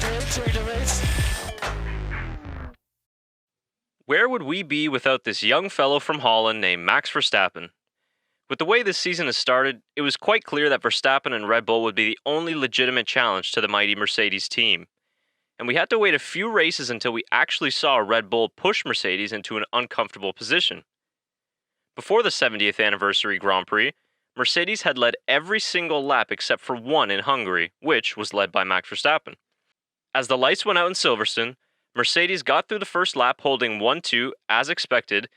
entering the race. Where would we be without this young fellow from Holland named Max Verstappen? With the way this season has started, it was quite clear that Verstappen and Red Bull would be the only legitimate challenge to the mighty Mercedes team. And we had to wait a few races until we actually saw Red Bull push Mercedes into an uncomfortable position. Before the 70th anniversary Grand Prix, Mercedes had led every single lap except for one in Hungary, which was led by Max Verstappen. As the lights went out in Silverstone, Mercedes got through the first lap holding 1-2 as expected,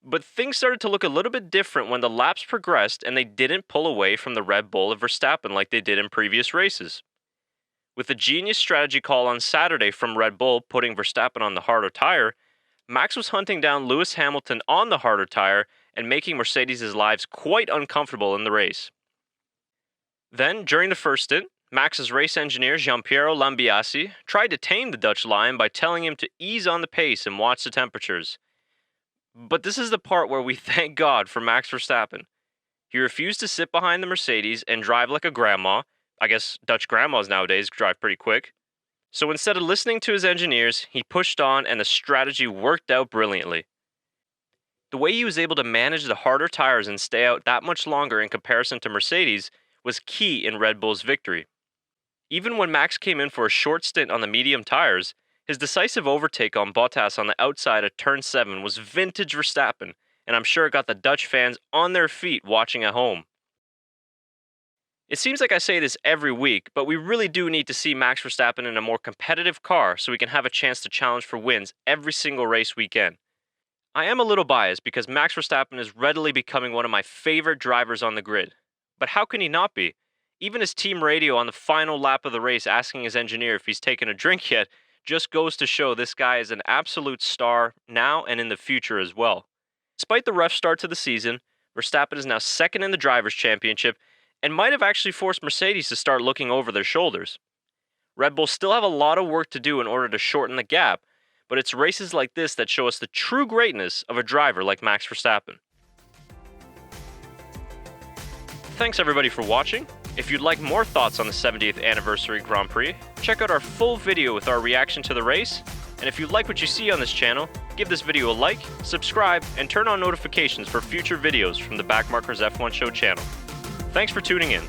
but things started to look a little bit different when the laps progressed and they didn't pull away from the Red Bull of Verstappen like they did in previous races. With a genius strategy call on Saturday from Red Bull putting Verstappen on the harder tire, Max was hunting down Lewis Hamilton on the harder tire and making Mercedes' lives quite uncomfortable in the race. Then, during the first stint, Max's race engineer Giampiero Lambiase tried to tame the Dutch Lion by telling him to ease on the pace and watch the temperatures. But this is the part where we thank God for Max Verstappen. He refused to sit behind the Mercedes and drive like a grandma. I guess Dutch grandmas nowadays drive pretty quick. So instead of listening to his engineers, he pushed on and the strategy worked out brilliantly. The way he was able to manage the harder tires and stay out that much longer in comparison to Mercedes was key in Red Bull's victory. Even when Max came in for a short stint on the medium tires, his decisive overtake on Bottas on the outside of turn 7 was vintage Verstappen, and I'm sure it got the Dutch fans on their feet watching at home. It seems like I say this every week, but we really do need to see Max Verstappen in a more competitive car so we can have a chance to challenge for wins every single race weekend. I am a little biased because Max Verstappen is readily becoming one of my favorite drivers on the grid. But how can he not be? Even his team radio on the final lap of the race asking his engineer if he's taken a drink yet just goes to show this guy is an absolute star now and in the future as well. Despite the rough start to the season, Verstappen is now second in the Drivers' Championship and might have actually forced Mercedes to start looking over their shoulders. Red Bull still have a lot of work to do in order to shorten the gap, but it's races like this that show us the true greatness of a driver like Max Verstappen. Thanks everybody for watching. If you'd like more thoughts on the 70th anniversary Grand Prix, check out our full video with our reaction to the race. And if you like what you see on this channel, give this video a like, subscribe, and turn on notifications for future videos from the Backmarkers F1 Show channel. Thanks for tuning in.